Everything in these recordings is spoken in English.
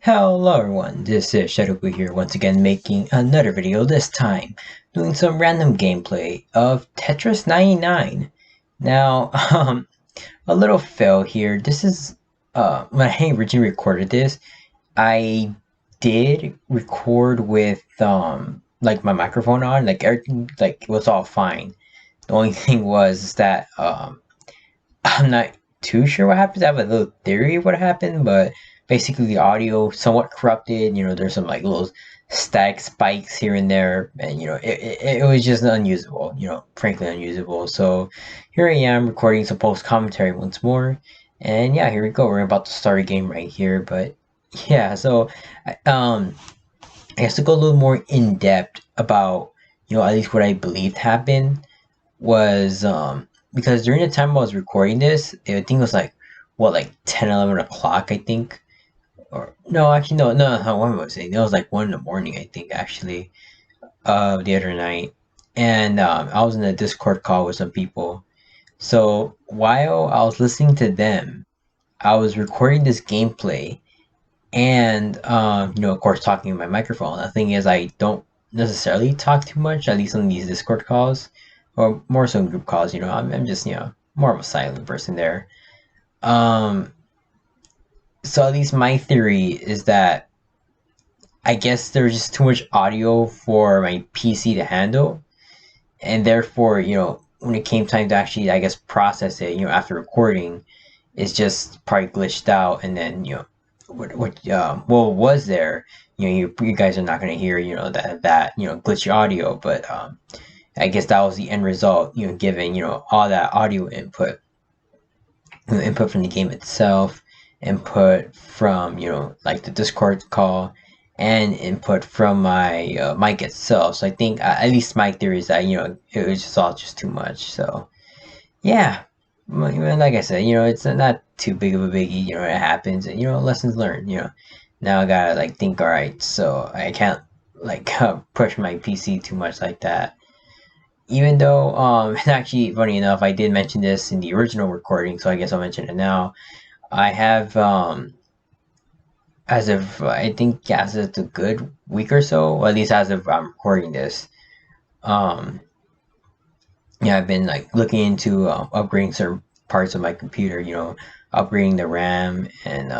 Hello everyone, this is Shadowboy here once again making another video, this time doing some random gameplay of Tetris 99. Now, a little fail here. This is, when I originally recorded this, I did record with, like my microphone on, like everything, like it was all fine. The only thing was that, I'm not too sure what happens. I have a little theory of what happened, but basically the audio somewhat corrupted. There's some like little static spikes here and there, and it was just unusable. Frankly unusable. So here I am recording some post commentary once more, and yeah, here we go. We're about to start a game right here, but yeah. So I guess to go a little more in depth about at least what I believed happened was because during the time I was recording this, I think it was like what, like 10, 11 o'clock, I think. Or no, actually no, what was it? It was like 1 in the morning, I think, actually, the other night. And I was in a Discord call with some people. So while I was listening to them, I was recording this gameplay and of course talking in my microphone. The thing is, I don't necessarily talk too much, at least on these Discord calls, or more so in group calls. I'm just more of a silent person there. So at least my theory is that I guess there's just too much audio for my PC to handle, and therefore, when it came time to actually, I guess, process it, after recording, it's just probably glitched out, and then what was there, you guys are not gonna hear, that glitchy audio, but I guess that was the end result, given all that audio input, input from the game itself, input from like the Discord call, and input from my mic itself. So I think at least my theory is that it was just all just too much. So yeah, like I said, it's not too big of a biggie. It happens, and lessons learned. Now I gotta like think. All right, so I can't like push my PC too much like that. Even though and actually funny enough, I did mention this in the original recording, so I guess I'll mention it now. I have as of I think, yeah, as of a good week or so, or at least as of I'm recording this, um yeah, I've been like looking into upgrading certain parts of my computer, upgrading the RAM and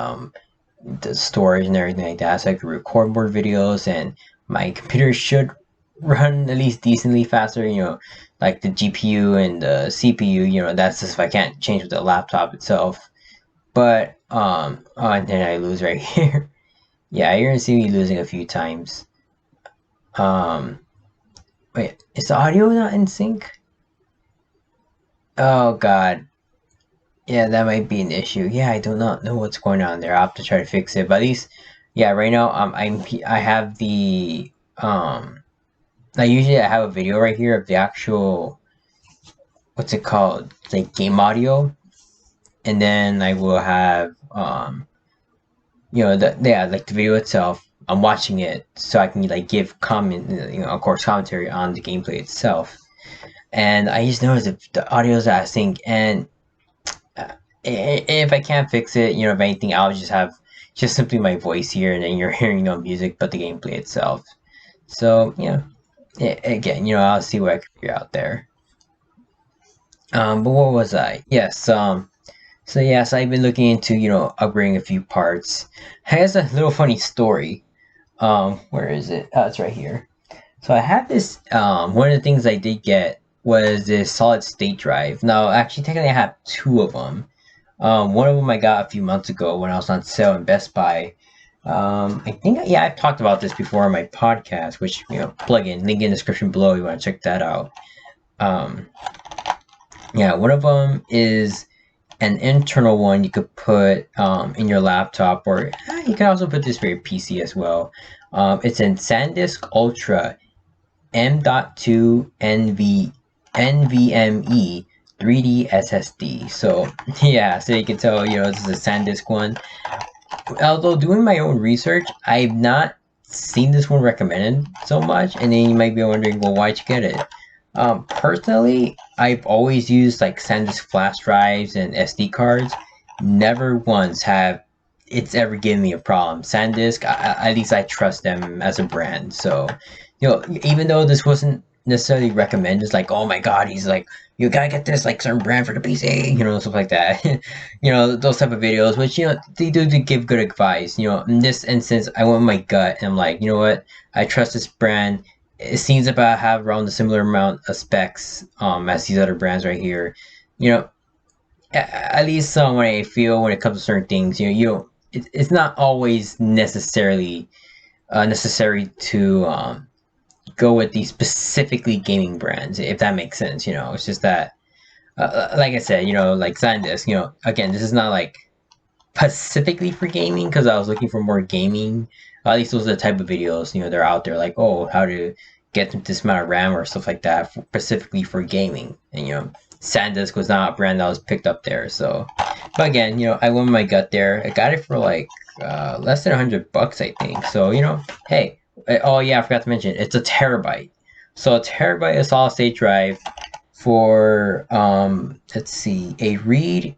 the storage and everything like that, so I can record more videos, and my computer should run at least decently faster, like the GPU and the CPU, that's just if I can't change with the laptop itself. But oh, and then I lose right here. Yeah, you're gonna see me losing a few times. Um, Wait, is the audio not in sync? Oh God, yeah, that might be an issue. Yeah, I do not know what's going on there. I'll have to try to fix it. But at least, yeah, right now, I have the like usually I have a video right here of the actual, what's it called, like game audio, and then I will have like the video itself. I'm watching it so I can like give comment, of course, commentary on the gameplay itself. And I just noticed if the audio is out of sync, and if I can't fix it, if anything, I'll just have just simply my voice here, and then you're hearing no music but the gameplay itself. So again, I'll see what I can figure out there. But what was I? Yes. So yes, I've been looking into upgrading a few parts. I guess a little funny story. Where is it? Oh, it's right here. So I have this. One of the things I did get was this solid state drive. Now, actually, technically, I have two of them. One of them I got a few months ago when I was on sale in Best Buy. I think, yeah, I've talked about this before on my podcast, which plug in, link in the description below. You want to check that out. Yeah, one of them is an internal one you could put in your laptop, or you can also put this for your PC as well. It's in SanDisk Ultra M.2 NVMe 3D SSD. So yeah, so you can tell, this is a SanDisk one. Although doing my own research, I've not seen this one recommended so much, and then you might be wondering, well, why'd you get it? Personally, I've always used like SanDisk flash drives and SD cards. Never once have it's ever given me a problem. SanDisk, at least I trust them as a brand. So, even though this wasn't necessarily recommended, it's like, oh my god, he's like, you gotta get this like certain brand for the PC, stuff like that. Those type of videos, which they do to give good advice. In this instance, I went with my gut, and I'm like, you know what, I trust this brand. It seems about have around the similar amount of specs as these other brands right here. At least when I feel when it comes to certain things, it's not always necessarily necessary to go with these specifically gaming brands, if that makes sense. It's just that, like I said, like SanDisk, again, this is not like specifically for gaming, because I was looking for more gaming. At least those are the type of videos they're out there, like, oh, how to get this amount of RAM or stuff like that specifically for gaming. And SanDisk was not a brand that was picked up there. So, but again, I went with my gut there. I got it for like less than $100, I think. So hey, oh yeah, I forgot to mention, it's a terabyte. So a terabyte of solid state drive for let's see, let's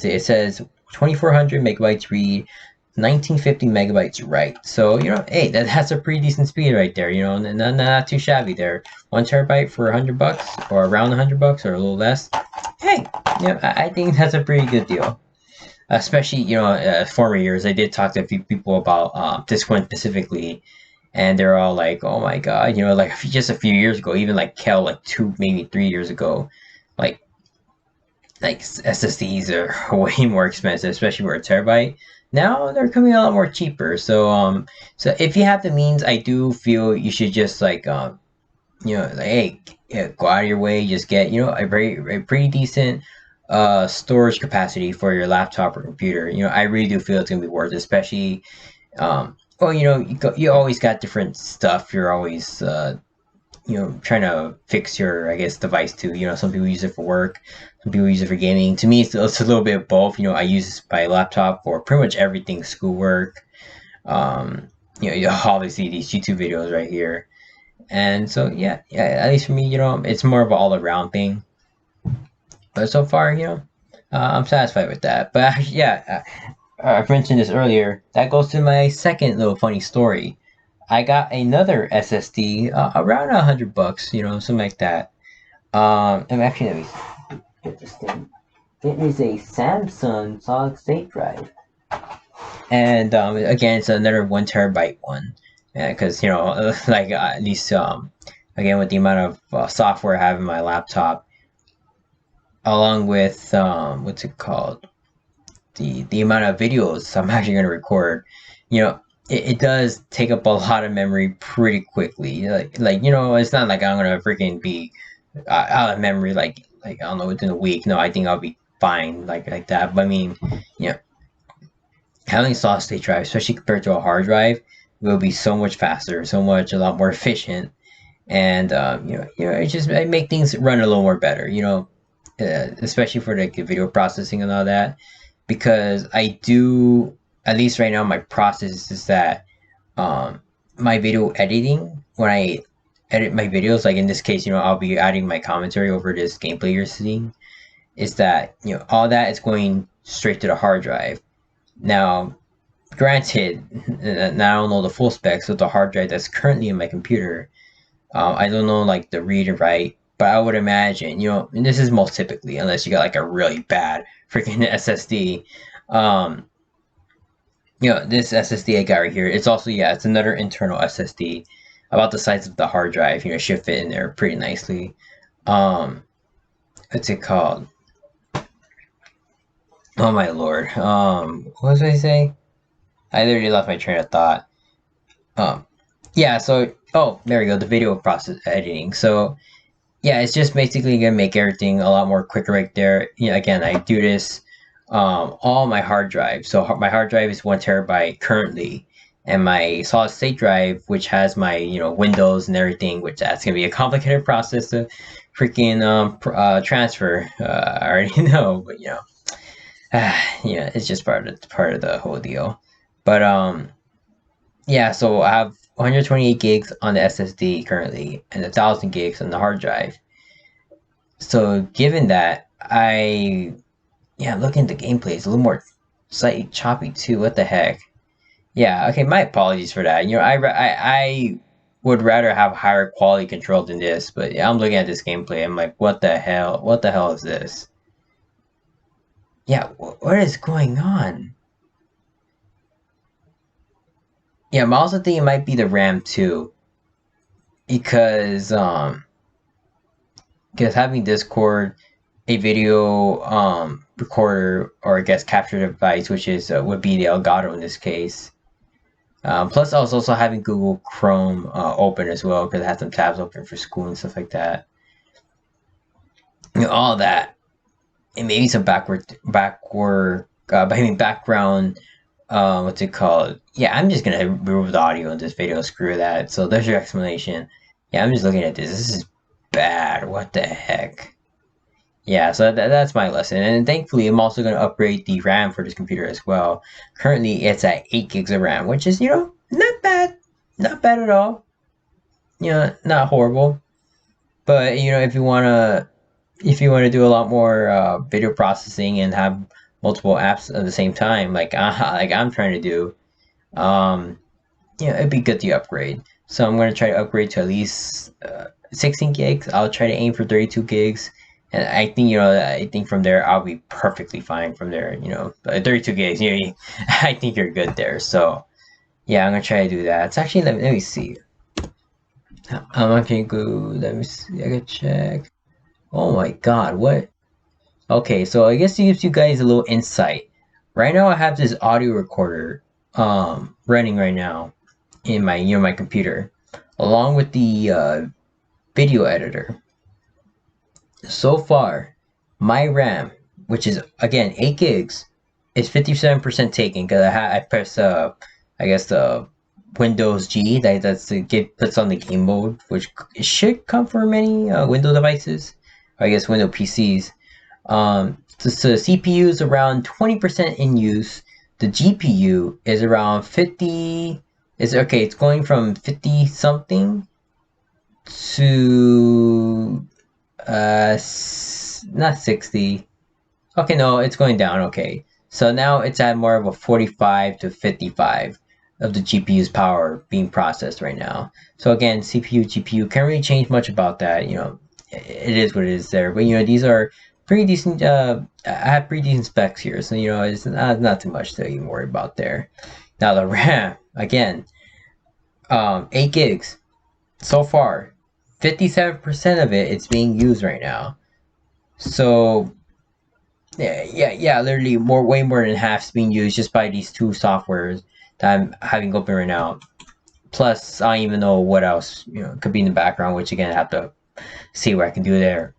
see, it says 2400 megabytes read, 1950 megabytes write. So hey, that's a pretty decent speed right there. Not too shabby there. 1 terabyte for $100, or around $100, or a little less. Hey, I think that's a pretty good deal. Especially former years, I did talk to a few people about this one specifically, and they're all like, oh my god, like just a few years ago, even like Kel, like 2, maybe 3 years ago, like SSDs are way more expensive, especially for a terabyte. Now they're coming a lot more cheaper. So so if you have the means, I do feel you should just like like, hey, go out of your way, just get a pretty decent storage capacity for your laptop or computer. I really do feel it's gonna be worth it, especially well, you always got different stuff. You're always trying to fix your, I guess, device to. Some people use it for work, some people use it for gaming. To me, it's a little bit of both. I use my laptop for pretty much everything, schoolwork. Obviously these YouTube videos right here, and so yeah. At least for me, it's more of an all around thing. But so far, I'm satisfied with that. But actually, yeah, I've mentioned this earlier. That goes to my second little funny story. I got another SSD around $100, something like that. And actually, let me get this thing. It is a Samsung solid state drive, and again, it's another 1 terabyte one. Because like at least again, with the amount of software I have in my laptop, along with what's it called, the amount of videos I'm actually going to record, it does take up a lot of memory pretty quickly. Like it's not like I'm gonna freaking be out of memory like I don't know, within a week. No, I think I'll be fine like that. But I mean, having a solid state drive, especially compared to a hard drive, will be so much faster, a lot more efficient, and it make things run a little more better. Especially for like the video processing and all that, because I do, at least right now, my process is that my video editing, when I edit my videos, like in this case, I'll be adding my commentary over this gameplay you're seeing, is that all that is going straight to the hard drive. Now, granted, and I don't know the full specs of the hard drive that's currently in my computer. I don't know like the read and write, but I would imagine, and this is most typically, unless you got like a really bad freaking SSD. This SSD I got right here, it's also, it's another internal SSD, about the size of the hard drive. Should fit in there pretty nicely. What's it called? Oh my lord. What was I saying? I literally lost my train of thought. Yeah, so, oh, there we go, the video process editing. So, yeah, it's just basically gonna make everything a lot more quicker right there. Again, I do this all my hard drive. So my hard drive is 1 terabyte currently, and my solid state drive, which has my Windows and everything, which that's gonna be a complicated process to freaking transfer. I already know, but it's just part of the whole deal. But yeah, so I have 128 gigs on the SSD currently, and 1,000 gigs on the hard drive. So given that, looking at the gameplay, it's a little more slightly choppy too. What the heck? Yeah, okay, my apologies for that. You know, I would rather have higher quality control than this, but yeah, I'm looking at this gameplay. I'm like, what the hell? What the hell is this? Yeah, what is going on? Yeah, I'm also thinking it might be the RAM too, because having Discord, a video recorder, or I guess capture device, which is would be the Elgato in this case. Plus, I was also having Google Chrome open as well because I had some tabs open for school and stuff like that. You know, all that, and maybe some background. What's it called? Yeah, I'm just gonna remove the audio in this video. Screw that. So there's your explanation. Yeah, I'm just looking at this. This is bad. What the heck? Yeah, so that's my lesson. And thankfully, I'm also going to upgrade the RAM for this computer as well. Currently, it's at 8 gigs of RAM, which is, not bad. Not bad at all. Not horrible. But, if you want to do a lot more video processing and have multiple apps at the same time, like I'm trying to do, it'd be good to upgrade. So I'm going to try to upgrade to at least 16 gigs. I'll try to aim for 32 gigs. And I think from there I'll be perfectly fine from there. 32 gigs. I think you're good there. So yeah, I'm gonna try to do that. It's actually let me see. I'm okay. Go. Let me see. I gotta check. Oh my God, what? Okay, so I guess it gives you guys a little insight. Right now, I have this audio recorder running right now in my computer, along with the video editor. So far, my RAM, which is again 8 gigs, is 57% taken because I press I guess the Windows G that's to get puts on the game mode, which it should come for many Windows devices, or I guess Windows PCs. The CPU is around 20% in use. The GPU is around 50. Is okay. It's going from 50 something to not 60. Okay, no, it's going down. Okay, so now it's at more of a 45 to 55 of the GPU's power being processed right now. So again, CPU, GPU can't really change much about that. It is what it is there. But these are pretty decent. I have pretty decent specs here, so it's not too much to even worry about there. Now the RAM again, 8 gigs so far. 57% of it's being used right now. So yeah, literally way more than half is being used just by these two softwares that I'm having open right now. Plus, I don't even know what else could be in the background, which again I have to see what I can do there.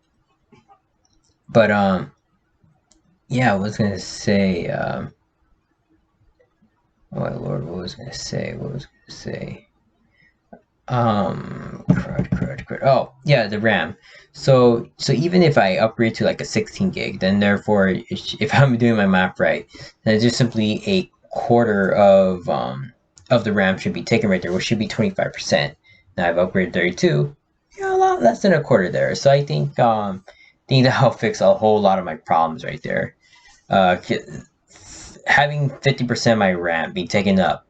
But yeah, I was gonna say oh my lord, what was I gonna say? Crud. Oh, yeah, the RAM. So even if I upgrade to like a 16 gig, then therefore, if I'm doing my math right, then it's just simply a quarter of the RAM should be taken right there, which should be 25%. Now I've upgraded 32, a lot less than a quarter there. So I think that'll fix a whole lot of my problems right there. Having 50% of my RAM be taken up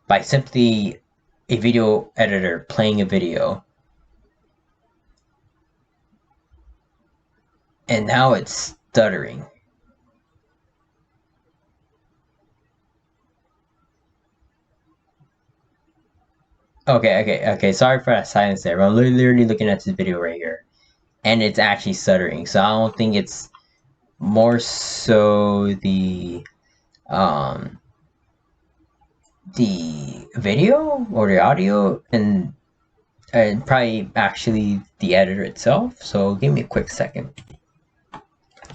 by simply a video editor playing a video, and now it's stuttering. Okay. Sorry for that silence there, but I'm literally looking at this video right here, and it's actually stuttering. So I don't think it's more so the video or the audio, and probably actually the editor itself. So give me a quick second.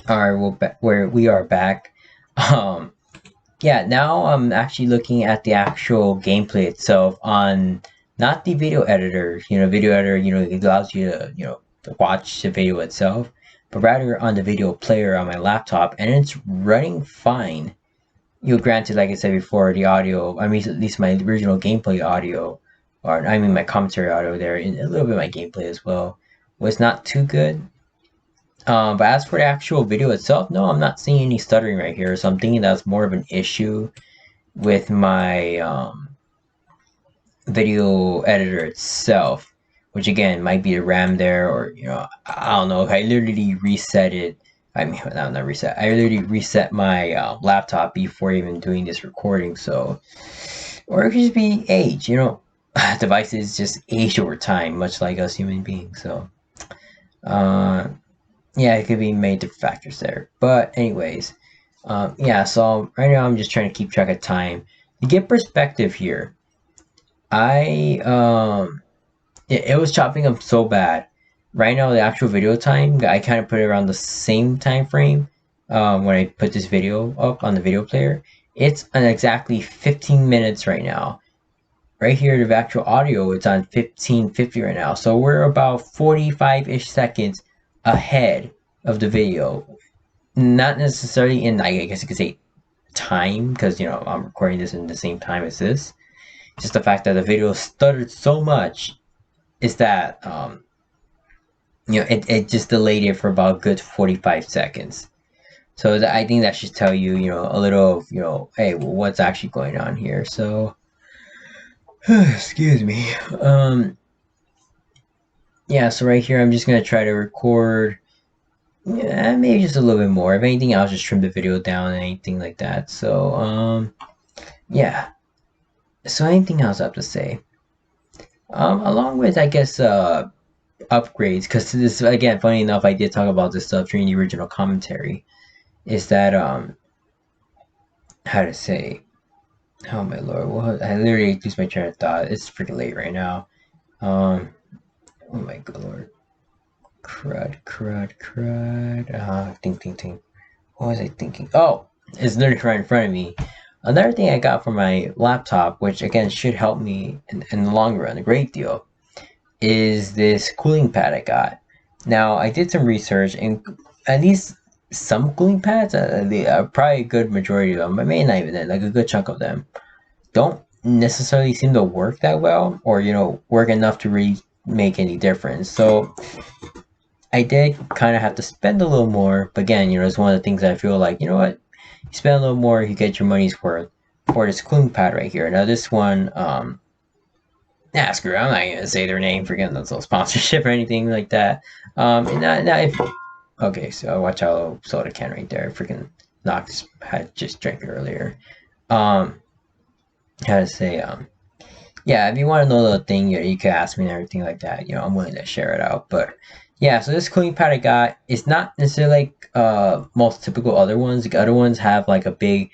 All right, we are back. Yeah, now I'm actually looking at the actual gameplay itself on not the video editor. Video editor, it allows you to watch the video itself, but rather on the video player on my laptop, and it's running fine. Granted, like I said before, the audio, at least my original gameplay audio, or my commentary audio there, and a little bit of my gameplay as well, was not too good. But as for the actual video itself, no, I'm not seeing any stuttering right here. So I'm thinking that's more of an issue with my video editor itself, which again might be the RAM there, or I don't know. I literally reset it. I mean, not reset. I literally reset my laptop before even doing this recording. So, or it could just be age. Devices just age over time, much like us human beings. So, yeah, it could be many different factors there. But anyways, yeah. So right now I'm just trying to keep track of time to get perspective here. It was chopping up so bad. Right now, the actual video time, I kind of put it around the same time frame when I put this video up on the video player. It's on exactly 15 minutes right now. Right here, the actual audio, it's on 15:50 right now. So we're about 45-ish seconds ahead of the video. Not necessarily in, I guess you could say, time, because, I'm recording this in the same time as this. Just the fact that the video stuttered so much is that it just delayed it for about a good 45 seconds. So I think that should tell you, a little of, hey, what's actually going on here. So, excuse me. Yeah, so right here, I'm just going to try to record, maybe just a little bit more. If anything, I'll just trim the video down and anything like that. So, yeah. So anything else I have to say? Along with, I guess, upgrades, because this, again, funny enough, I did talk about this stuff during the original commentary, is that, how to say, oh my lord, what, I literally lose my train of thought. It's pretty late right now. Oh my good lord. Crud. Think. What was I thinking? Oh, it's literally right in front of me. Another thing I got for my laptop, which again should help me in the long run a great deal, is this cooling pad I got. Now, I did some research, and at least some cooling pads, probably a good majority of them, but maybe not even like a good chunk of them, don't necessarily seem to work that well, or work enough to really make any difference. So I did kind of have to spend a little more, but again, it's one of the things that I feel like, what, you spend a little more, you get your money's worth for this cooling pad right here. Now this one, screw it, I'm not gonna say their name, forgetting that's no sponsorship or anything like that. Okay, so watch out, little soda can right there. Freaking Knox had just drank it earlier. How to say, yeah, if you want to know the thing, you can ask me and everything like that. I'm willing to share it out. But yeah, so this cooling pad I got, it's not necessarily like most typical other ones. The other ones have like a big,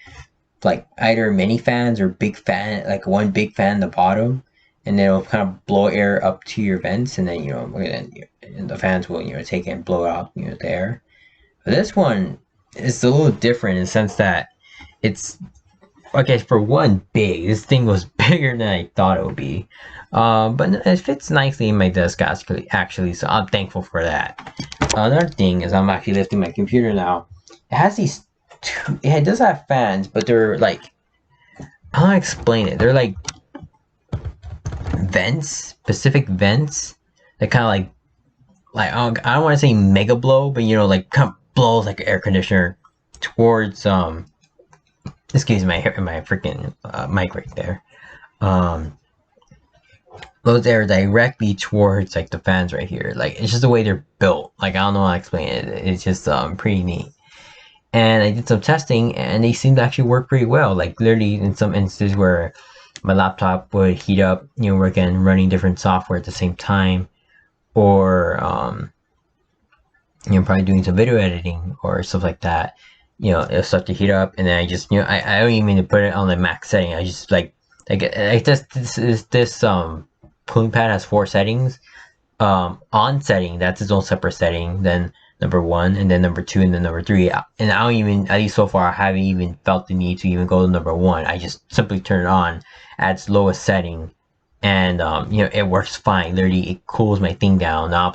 like either mini fans or big fan, like one big fan at the bottom, and then it'll kind of blow air up to your vents, and then and the fans will take it and blow out the air. But this one is a little different in the sense that it's, okay, for one, big. This thing was bigger than I thought it would be. But it fits nicely in my desk actually, so I'm thankful for that. Another thing is I'm actually lifting my computer now. It has these two, it does have fans, but they're like, how do I explain it? They're like vents, specific vents that kind of like I don't want to say mega blow, but like kind of blows like an air conditioner towards excuse my freaking mic right there. Blows air directly towards like the fans right here. Like it's just the way they're built. Like I don't know how to explain it. It's just pretty neat. And I did some testing, and they seem to actually work pretty well. Like literally in some instances where my laptop would heat up, again running different software at the same time, or probably doing some video editing or stuff like that. It'll start to heat up, and then I just I don't even mean to put it on the max setting. I just like this cooling pad has 4 settings. On setting, that's its own separate setting. Then number 1, and then number 2, and then number 3. And I don't even, at least so far, I haven't even felt the need to even go to number 1. I just simply turn it on at its lowest setting, and it works fine. Literally, it cools my thing down. Now,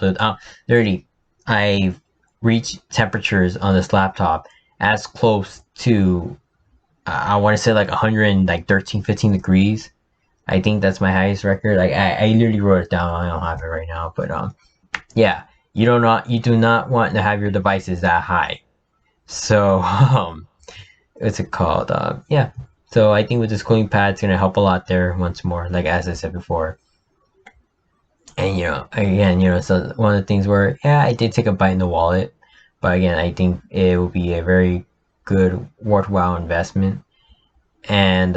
literally, I've reached temperatures on this laptop as close to, I want to say like 113, 15 degrees. I think that's my highest record. Like I literally wrote it down. I don't have it right now, but yeah, you do not want to have your devices that high. So what's it called? Yeah. So I think with this cooling pad, it's gonna help a lot there. Once more, like as I said before. And again, so one of the things where yeah, I did take a bite in the wallet, but again, I think it will be a very good, worthwhile investment. And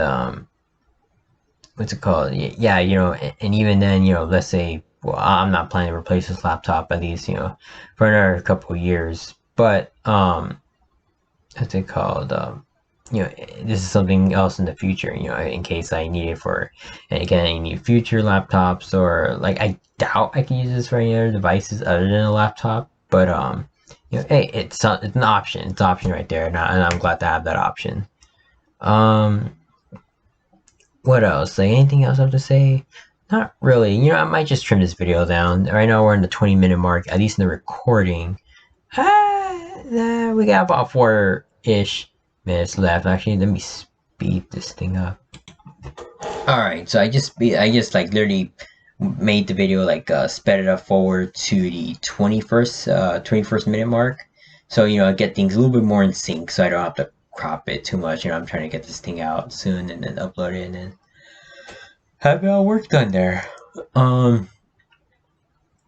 what's it called? Yeah, and even then, let's say, well, I'm not planning to replace this laptop at least, for another couple of years. But what's it called? This is something else in the future, in case I need it for, and again, any future laptops, or like I doubt I can use this for any other devices other than a laptop. But hey, it's an option. It's an option right there, and I'm glad to have that option. What else? Like anything else I have to say? Not really. I might just trim this video down. Right now we're in the 20-minute mark, at least in the recording. We got about 4-ish minutes left. Actually, let me speed this thing up. Alright, so I just like literally made the video like sped it up forward to the 21st minute mark. So I get things a little bit more in sync, so I don't have to crop it too much. I'm trying to get this thing out soon and then upload it and then have all work done there.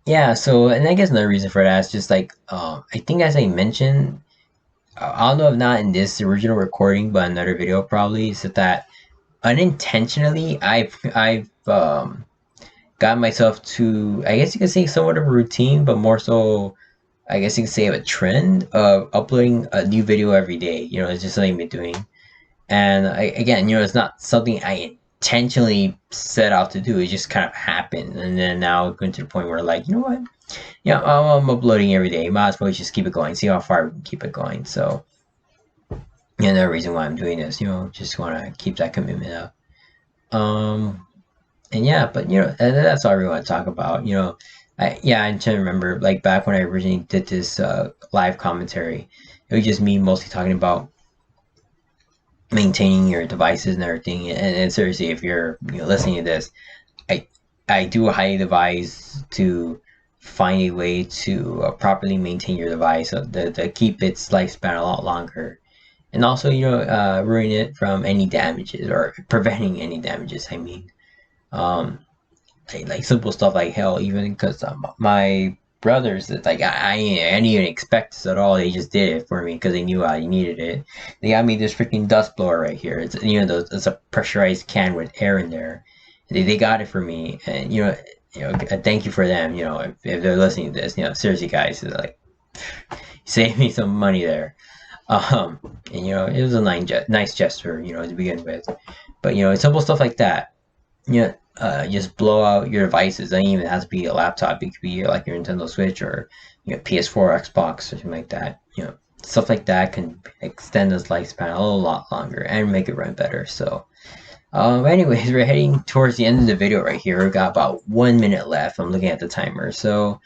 Yeah, so, and I guess another reason for that is just like I think, as I mentioned, I don't know if not in this original recording, but another video probably, is that unintentionally I've got myself to, I guess you could say, somewhat of a routine, but more so I guess you could say of a trend of uploading a new video every day. It's just something I've been doing. And again, it's not something I intentionally set out to do. It just kind of happened. And then now going to the point where, like, you know what? I'm uploading every day. Might as well just keep it going. See how far we can keep it going. So, another reason why I'm doing this, just want to keep that commitment up. And yeah, but, and that's all I really want to talk about. I'm trying to remember, like, back when I originally did this live commentary, it was just me mostly talking about maintaining your devices and everything. And seriously, if you're listening to this, I do highly advise to find a way to properly maintain your device to keep its lifespan a lot longer, and also ruin it from any damages, or preventing any damages. I mean, like simple stuff like hell, even because my brothers, that like I didn't even expect this at all. They just did it for me because they knew I needed it. They got me this freaking dust blower right here. It's it's a pressurized can with air in there. They got it for me, and thank you for them. If they're listening to this, seriously, guys, like, save me some money there. And it was a nice gesture, to begin with. But simple stuff like that. Just blow out your devices. It doesn't even have to be a laptop. It could be like your Nintendo Switch, or PS4, Xbox, or something like that. Stuff like that can extend this lifespan a lot longer and make it run better. So, anyways, we're heading towards the end of the video right here. We've got about 1 minute left. I'm looking at the timer. So,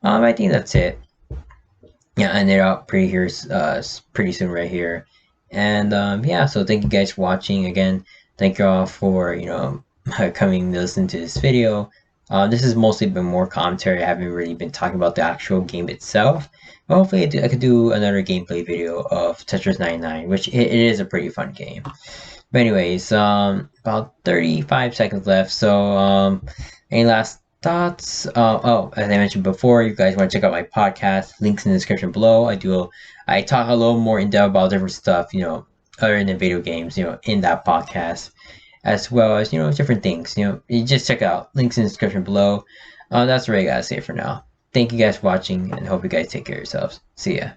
I think that's it. Yeah, and they're out pretty soon right here. And yeah, so thank you guys for watching. Again, thank you all for coming to listen to this video. This has mostly been more commentary. I haven't really been talking about the actual game itself. But hopefully I could do another gameplay video of Tetris 99, which it is a pretty fun game. But anyways, about 35 seconds left. So any last thoughts? Oh, as I mentioned before, you guys want to check out my podcast, links in the description below. I talk a little more in depth about different stuff, other than video games, in that podcast, as well as different things. You just check out links in the description below. That's what I gotta say for now. Thank you guys for watching, and hope you guys take care of yourselves. See ya.